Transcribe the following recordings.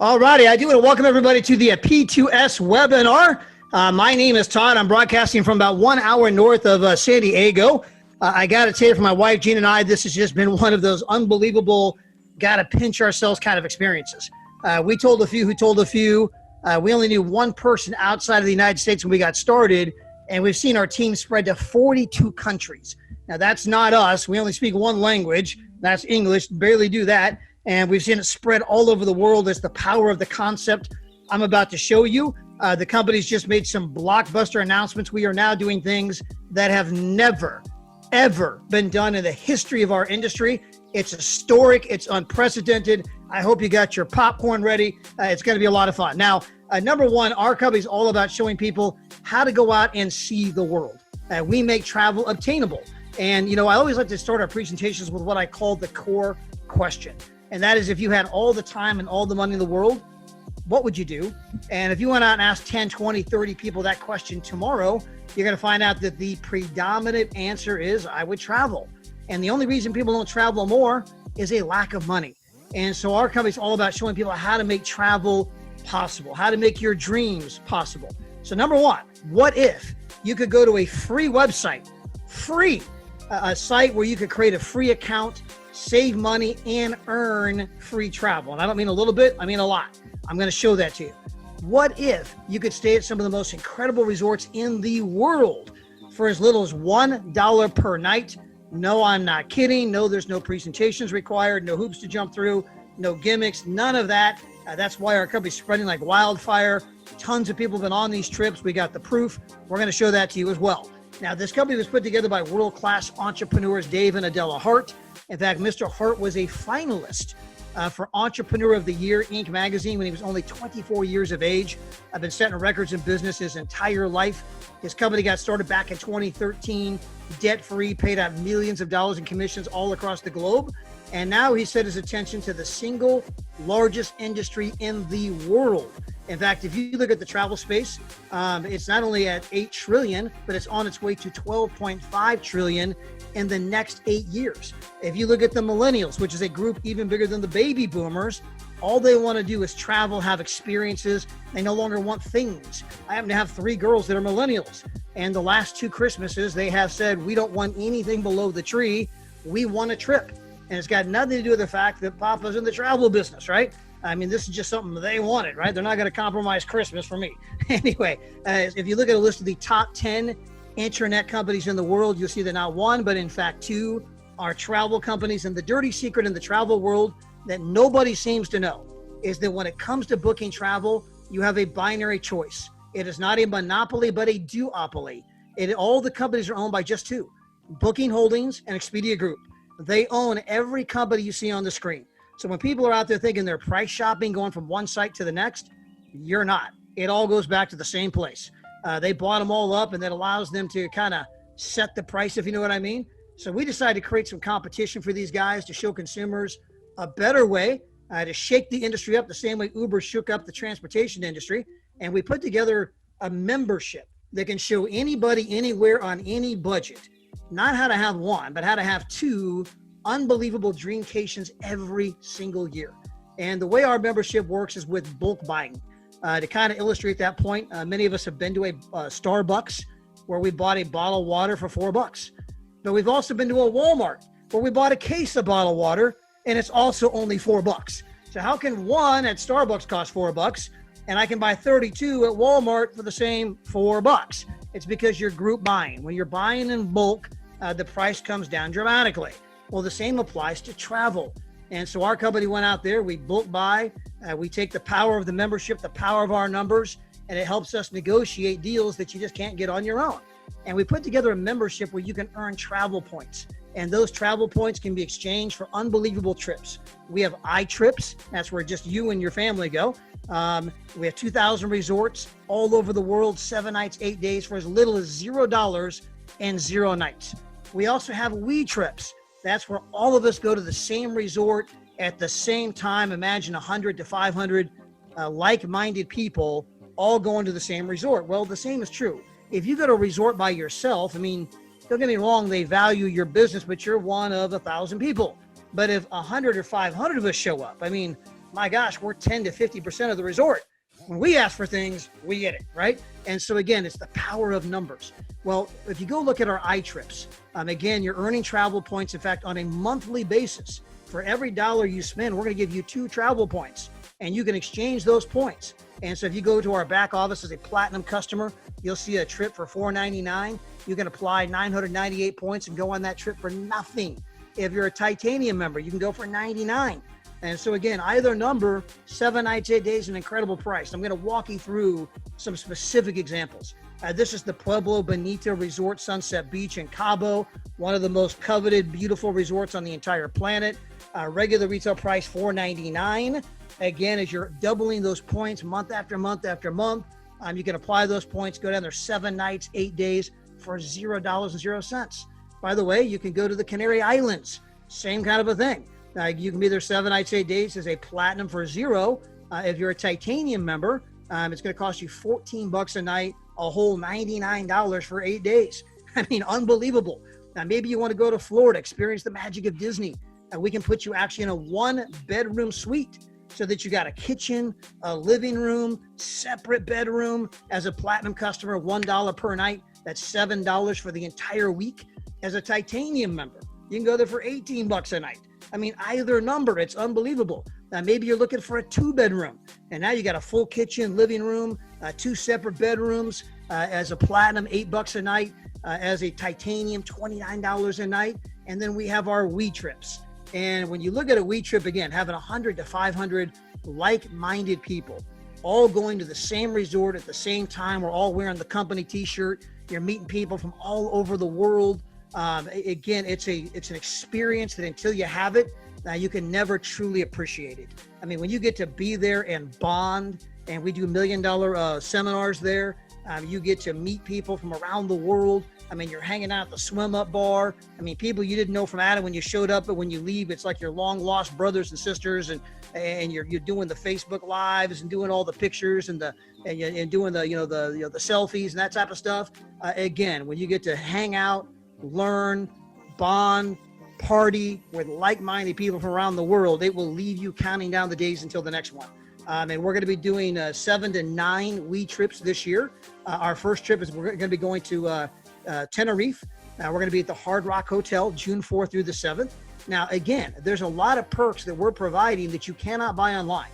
All righty. I do want to welcome everybody to the P2S webinar. My name is Todd. I'm broadcasting from about 1 hour north of San Diego. I got to tell you, for my wife, Jean, and I, this has just been one of those unbelievable, got to pinch ourselves kind of experiences. We told a few who told a few. We only knew one person outside of the United States when we got started, and we've seen our team spread to 42 countries. Now, that's not us. We only speak one language. That's English. Barely do that. And we've seen it spread all over the world. It's the power of the concept I'm about to show you. The company's just made some blockbuster announcements. We are now doing things that have never, ever been done in the history of our industry. It's historic. It's unprecedented. I hope you got your popcorn ready. It's going to be a lot of fun. Now, number one, our company's all about showing people how to go out and see the world. We make travel obtainable. And, I always like to start our presentations with what I call the core question. And that is, if you had all the time and all the money in the world, what would you do? And if you went out and asked 10, 20, 30 people that question tomorrow, you're going to find out that the predominant answer is, I would travel. And the only reason people don't travel more is a lack of money. And so our company's all about showing people how to make travel possible, how to make your dreams possible. So number one, what if you could go to a free website, a site where you could create a free account, save money, and earn free travel? And I don't mean a little bit, I mean a lot. I'm going to show that to you. What if you could stay at some of the most incredible resorts in the world for as little as $1 per night? No, I'm not kidding. No, there's no presentations required, no hoops to jump through, no gimmicks, none of that. That's why our company's spreading like wildfire. Tons of people have been on these trips. We got the proof. We're going to show that to you as well. Now, this company was put together by world-class entrepreneurs, Dave and Adela Hart. In fact, Mr. Hart was a finalist for Entrepreneur of the Year, Inc. magazine, when he was only 24 years of age. I've been setting records in business his entire life. His company got started back in 2013, debt-free, paid out millions of dollars in commissions all across the globe. And now he set his attention to the single largest industry in the world. In fact, if you look at the travel space, it's not only at $8 trillion, but it's on its way to $12.5 trillion in the next 8 years. If you look at the millennials, which is a group even bigger than the baby boomers, all they want to do is travel, have experiences. They no longer want things. I happen to have 3 girls that are millennials. And the last 2 Christmases, they have said, we don't want anything below the tree. We want a trip. And it's got nothing to do with the fact that Papa's in the travel business, right? I mean, this is just something they wanted, right? They're not going to compromise Christmas for me. Anyway, if you look at a list of the top 10 internet companies in the world, you'll see that not one, but in fact 2 are travel companies. And the dirty secret in the travel world that nobody seems to know is that when it comes to booking travel, you have a binary choice. It is not a monopoly, but a duopoly. All the companies are owned by just 2, Booking Holdings and Expedia Group. They own every company you see on the screen. So when people are out there thinking they're price shopping, going from one site to the next, you're not. It all goes back to the same place. They bought them all up, and that allows them to kind of set the price, if you know what I mean. So we decided to create some competition for these guys to show consumers a better way to shake the industry up the same way Uber shook up the transportation industry. And we put together a membership that can show anybody anywhere on any budget, not how to have 1, but how to have 2 unbelievable dreamcations every single year. And the way our membership works is with bulk buying. To kind of illustrate that point, many of us have been to a Starbucks where we bought a bottle of water for $4. But we've also been to a Walmart where we bought a case of bottled water and it's also only $4. So how can 1 at Starbucks cost $4 and I can buy 32 at Walmart for the same $4? It's because you're group buying. When you're buying in bulk, the price comes down dramatically. Well, the same applies to travel. And so our company went out there, we bulk buy, we take the power of the membership, the power of our numbers, and it helps us negotiate deals that you just can't get on your own. And we put together a membership where you can earn travel points. And those travel points can be exchanged for unbelievable trips. We have iTrips, that's where just you and your family go. We have 2,000 resorts all over the world, 7 nights, 8 days for as little as $0 and 0 nights. We also have We Trips. That's where all of us go to the same resort at the same time. Imagine 100 to 500 like-minded people all going to the same resort. Well, the same is true. If you go to a resort by yourself, I mean, don't get me wrong, they value your business, but you're one of 1,000 people. But if 100 or 500 of us show up, I mean, my gosh, we're 10 to 50% of the resort. When we ask for things, we get it, right? And so again, it's the power of numbers. Well, if you go look at our iTrips, again, you're earning travel points. In fact, on a monthly basis, for every dollar you spend, we're going to give you 2 travel points, and you can exchange those points. And so if you go to our back office as a platinum customer, you'll see a trip for $499. You can apply 998 points and go on that trip for nothing. If you're a titanium member, you can go for $99. And so again, either number, 7 nights, 8 days, an incredible price. I'm going to walk you through some specific examples. This is the Pueblo Bonita Resort Sunset Beach in Cabo, one of the most coveted, beautiful resorts on the entire planet. Regular retail price $499. Again, as you're doubling those points month after month after month, you can apply those points, go down there 7 nights, 8 days for $0.00. By the way, you can go to the Canary Islands, same kind of a thing. You can be there 7 nights, 8 days as a platinum for $0. If you're a titanium member, it's going to cost you $14 a night, a whole $99 for 8 days. I mean, unbelievable. Now, maybe you want to go to Florida, experience the magic of Disney. We can put you actually in a 1-bedroom suite so that you got a kitchen, a living room, separate bedroom. As a platinum customer, $1 per night. That's $7 for the entire week. As a titanium member, you can go there for $18 a night. I mean, either number, it's unbelievable. Now, maybe you're looking for a 2-bedroom, and now you got a full kitchen, living room, 2 separate bedrooms. As a platinum, $8 a night. As a titanium, $29 a night. And then we have our We Trips. And when you look at a We Trip, again, having 100 to 500 like-minded people all going to the same resort at the same time. We're all wearing the company t-shirt. You're meeting people from all over the world. Again, it's an experience that until you have it, you can never truly appreciate it. I mean, when you get to be there and bond, and we do $1 million seminars there, you get to meet people from around the world. I mean, you're hanging out at the swim up bar. I mean, people you didn't know from Adam when you showed up, but when you leave, it's like your long lost brothers and sisters, and you're doing the Facebook lives and doing all the pictures and doing the the selfies and that type of stuff. Again, when you get to hang out, learn, bond, party with like-minded people from around the world, it will leave you counting down the days until the next one. And we're going to be doing 7 to 9 We Trips this year. Our first trip is we're going to be going to Tenerife. We're going to be at the Hard Rock Hotel June 4th through the 7th. Now, again, there's a lot of perks that we're providing that you cannot buy online.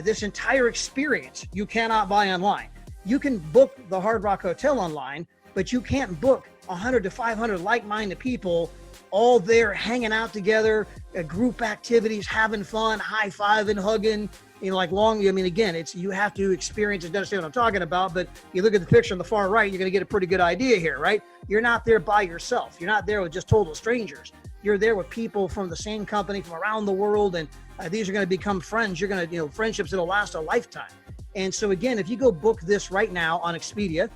This entire experience, you cannot buy online. You can book the Hard Rock Hotel online, but you can't book 100 to 500 like-minded people all there hanging out together, group activities, having fun, high-fiving, hugging, again, you have to experience it to understand what I'm talking about, but you look at the picture on the far right, you're going to get a pretty good idea here, right? You're not there by yourself. You're not there with just total strangers. You're there with people from the same company from around the world, and these are going to become friends. You're going to, friendships that'll last a lifetime. And so again, if you go book this right now on Expedia,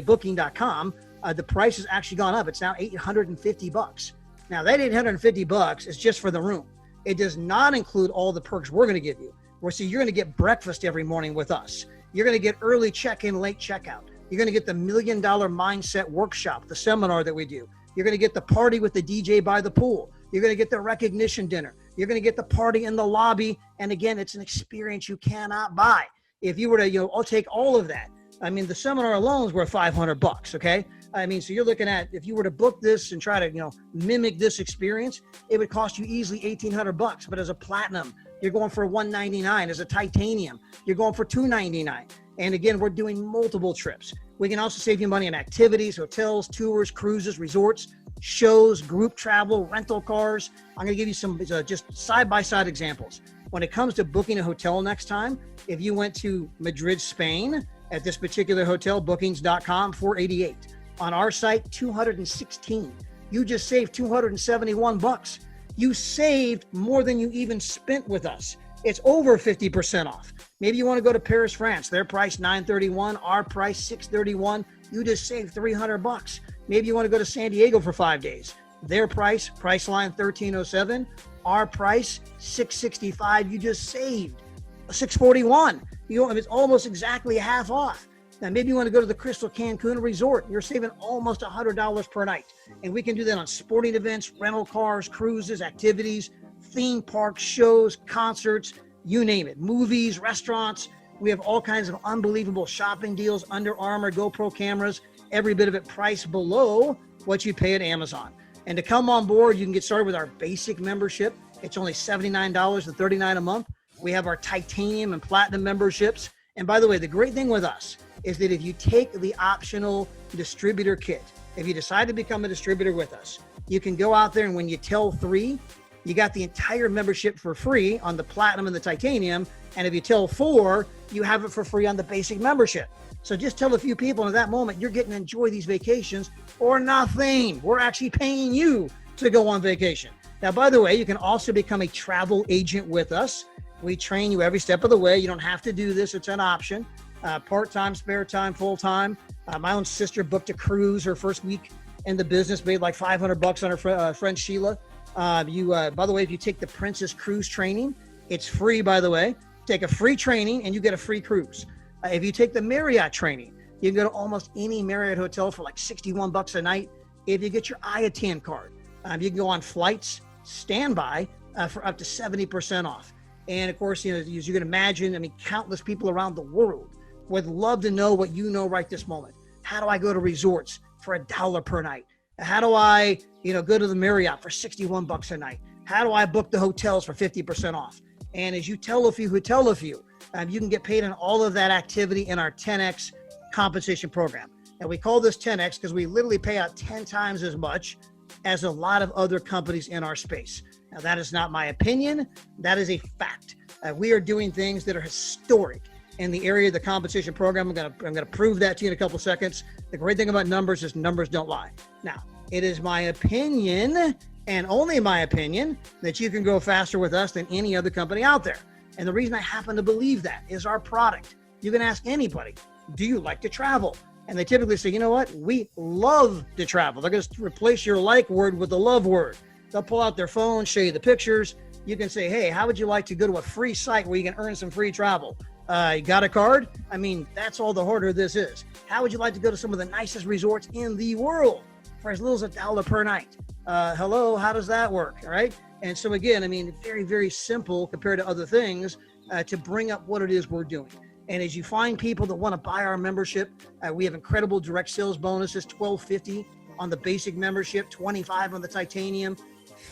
Booking.com, the price has actually gone up. It's now $850. Now that $850 is just for the room. It does not include all the perks we're going to give you. You're going to get breakfast every morning with us. You're going to get early check-in, late checkout. You're going to get the $1 Million Mindset Workshop, the seminar that we do. You're going to get the party with the DJ by the pool. You're going to get the recognition dinner. You're going to get the party in the lobby. And again, it's an experience you cannot buy. If you were to, I'll take all of that. I mean, the seminar alone is worth $500, okay? I mean, so you're looking at, if you were to book this and try to, mimic this experience, it would cost you easily $1,800. But as a platinum, you're going for $199. As a titanium, you're going for $299. And again, we're doing multiple trips. We can also save you money on activities, hotels, tours, cruises, resorts, shows, group travel, rental cars. I'm going to give you some just side-by-side examples. When it comes to booking a hotel next time, if you went to Madrid, Spain, at this particular hotel, bookings.com, $488. On our site, $216. You just saved $271. You saved more than you even spent with us. It's over 50% off. Maybe you want to go to Paris, France. Their price $931, our price $631. You just saved $300. Maybe you want to go to San Diego for 5 days. Their price line $1,307, our price $665. You just saved $641. It's almost exactly half off. Now, maybe you want to go to the Crystal Cancun Resort. You're saving almost $100 per night. And we can do that on sporting events, rental cars, cruises, activities, theme parks, shows, concerts, you name it, movies, restaurants. We have all kinds of unbelievable shopping deals, Under Armour, GoPro cameras, every bit of it priced below what you pay at Amazon. And to come on board, you can get started with our basic membership. It's only $79.39 a month. We have our titanium and platinum memberships. And by the way, the great thing with us is that if you take the optional distributor kit, if you decide to become a distributor with us, you can go out there and when you tell 3, you got the entire membership for free on the platinum and the titanium. And if you tell 4, you have it for free on the basic membership. So just tell a few people, and at that moment, you're getting to enjoy these vacations or nothing. We're actually paying you to go on vacation. Now, by the way, you can also become a travel agent with us. We train you every step of the way. You don't have to do this. It's an option. Part-time, spare time, full-time. My own sister booked a cruise her first week in the business, made like $500 on her friend Sheila. By the way, if you take the Princess Cruise training, it's free, by the way. Take a free training and you get a free cruise. If you take the Marriott training, you can go to almost any Marriott hotel for like $61 a night. If you get your IATAN card, you can go on flights, standby for up to 70% off. And of course, as you can imagine, countless people around the world would love to know what you know right this moment. How do I go to resorts for $1 per night? How do I, go to the Marriott for $61 a night? How do I book the hotels for 50% off? And as you tell a few who tell a few, you can get paid on all of that activity in our 10X compensation program. And we call this 10X because we literally pay out 10 times as much as a lot of other companies in our space. Now, that is not my opinion. That is a fact. We are doing things that are historic in the area of the compensation program. I'm gonna prove that to you in a couple seconds. The great thing about numbers is numbers don't lie. Now, it is my opinion, and only my opinion, that you can go faster with us than any other company out there. And the reason I happen to believe that is our product. You can ask anybody, do you like to travel? And they typically say, you know what? We love to travel. They're going to replace your like word with the love word. They'll pull out their phone, show you the pictures. You can say, hey, how would you like to go to a free site where you can earn some free travel? You got a card? That's all the harder this is. How would you like to go to some of the nicest resorts in the world for as little as $1 per night? Hello, how does that work? All right. And so again, very, very simple compared to other things to bring up what it is we're doing. And as you find people that want to buy our membership, we have incredible direct sales bonuses, $12.50 on the basic membership, $25 on the titanium,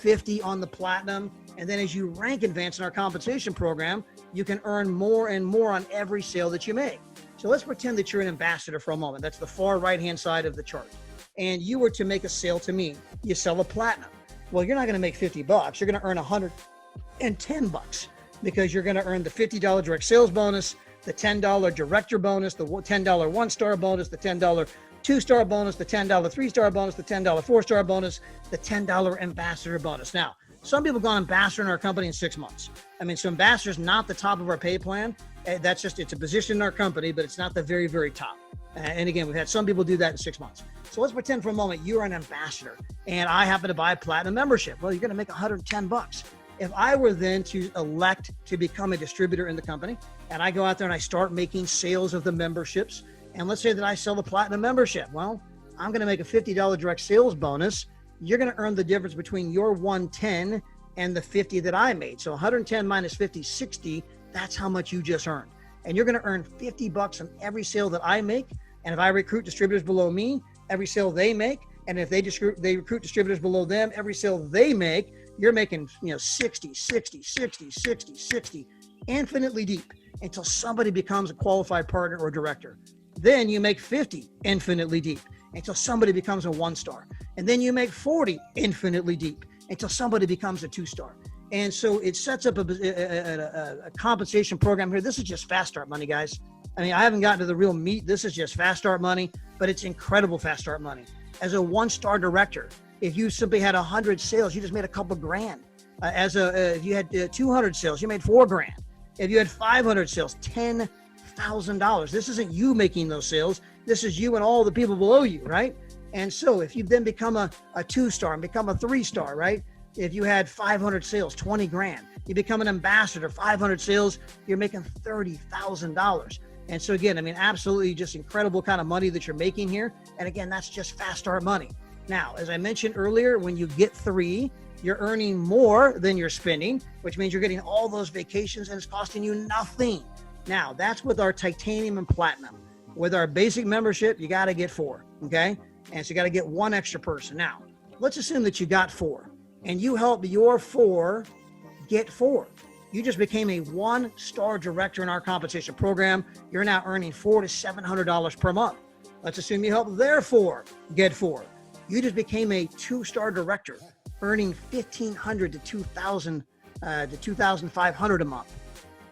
$50 on the platinum. And then as you rank advance in our compensation program, you can earn more and more on every sale that you make. So let's pretend that you're an ambassador for a moment. That's the far right-hand side of the chart. And you were to make a sale to me. You sell a platinum. Well, you're not going to make $50. You're going to earn $110 because you're going to earn the $50 direct sales bonus, the $10 director bonus, the $10 one-star bonus, the $10 two-star bonus, the $10 three-star bonus, the $10 four-star bonus, the $10 ambassador bonus. Now, some people go ambassador in our company in 6 months. So ambassador is not the top of our pay plan. It's a position in our company, but it's not the very, very top. And again, we've had some people do that in 6 months. So let's pretend for a moment you're an ambassador and I happen to buy a platinum membership. Well, you're going to make $110. If I were then to elect to become a distributor in the company and I go out there and I start making sales of the memberships, and let's say that I sell the platinum membership, well, I'm going to make a $50 direct sales bonus. You're going to earn the difference between your 110 and the 50 that I made. So 110 minus 50, 60, that's how much you just earned. And you're going to earn $50 on every sale that I make. And if I recruit distributors below me, every sale they make, and if they recruit distributors below them, every sale they make, you're making 60, 60, 60, 60, 60, infinitely deep until somebody becomes a qualified partner or director. Then you make 50 infinitely deep until somebody becomes a one-star. And then you make 40 infinitely deep until somebody becomes a two-star. And so it sets up a compensation program here. This is just fast start money, guys. I haven't gotten to the real meat. This is just fast start money, but it's incredible fast start money. As a one-star director, if you simply had 100 sales, you just made a couple grand. If you had 200 sales, you made $4,000. If you had 500 sales, $10,000. This isn't you making those sales. This is you and all the people below you, right? And so if you then become a two-star and become a three-star, right? If you had 500 sales, $20,000. You become an ambassador, 500 sales, you're making $30,000. And so again, absolutely just incredible kind of money that you're making here. And again, that's just fast start money. Now, as I mentioned earlier, when you get 3, you're earning more than you're spending, which means you're getting all those vacations and it's costing you nothing. Now, that's with our titanium and platinum. With our basic membership, you got to get 4, okay? And so you got to get 1 extra person. Now, let's assume that you got 4 and you help your 4 get 4. You just became a 1-star director in our compensation program. You're now earning $400 to $700 per month. Let's assume you help their 4 get 4. You just became a 2-star director, earning $1,500 to $2,500 a month.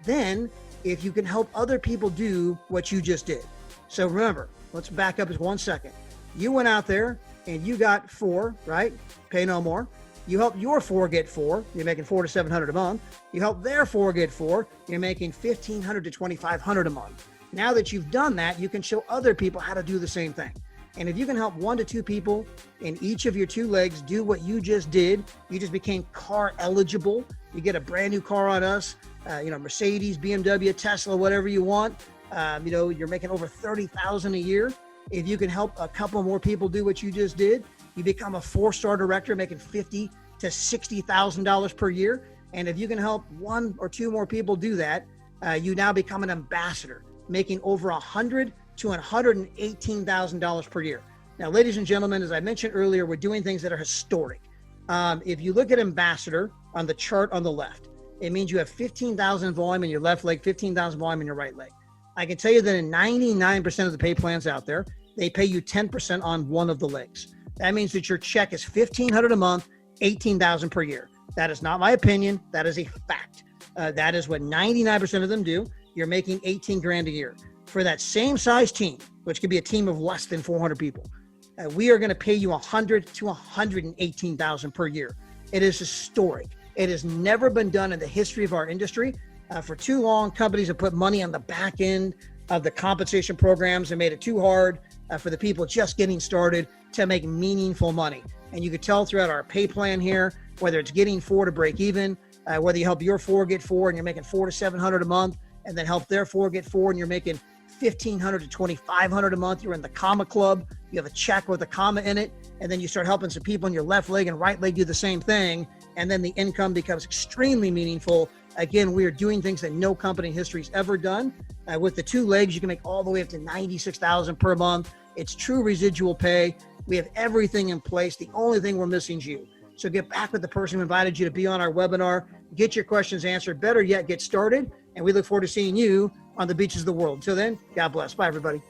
Then, if you can help other people do what you just did. So remember, let's back up just 1 second. You went out there and you got 4, right? Pay no more. You help your 4 get 4. You're making $400 to $700 a month. You help their 4 get 4. You're making $1,500 to $2,500 a month. Now that you've done that, you can show other people how to do the same thing. And if you can help 1 to 2 people in each of your 2 legs do what you just did, you just became car eligible. You get a brand new car on us, Mercedes, BMW, Tesla, whatever you want. You're making over $30,000 a year. If you can help a couple more people do what you just did, you become a 4-star director making $50,000 to $60,000 per year. And if you can help 1 or 2 more people do that, you now become an ambassador, making over $100,000 to $118,000 per year. Now, ladies and gentlemen, as I mentioned earlier, we're doing things that are historic. If you look at ambassador on the chart on the left, it means you have 15,000 volume in your left leg, 15,000 volume in your right leg. I can tell you that in 99% of the pay plans out there, they pay you 10% on 1 of the legs. That means that your check is $1,500 a month, $18,000 per year. That is not my opinion. That is a fact. That is what 99% of them do. You're making 18 grand a year. For that same size team, which could be a team of less than 400 people, we are going to pay you $100,000 to $118,000 per year. It is historic. It has never been done in the history of our industry. For too long, companies have put money on the back end of the compensation programs and made it too hard for the people just getting started to make meaningful money. And you could tell throughout our pay plan here, whether it's getting 4 to break even, whether you help your 4 get 4 and you're making $400 to $700 a month, and then help their 4 get 4 and you're making $1,500 to $2,500 a month. You're in the comma club. You have a check with a comma in it, and then you start helping some people in your left leg and right leg do the same thing, and then the income becomes extremely meaningful. Again, we are doing things that no company in history has ever done. With the 2 legs, you can make all the way up to $96,000 per month. It's true residual pay. We have everything in place. The only thing we're missing is you. So get back with the person who invited you to be on our webinar. Get your questions answered. Better yet, get started. And we look forward to seeing you on the beaches of the world. Until then, God bless. Bye, everybody.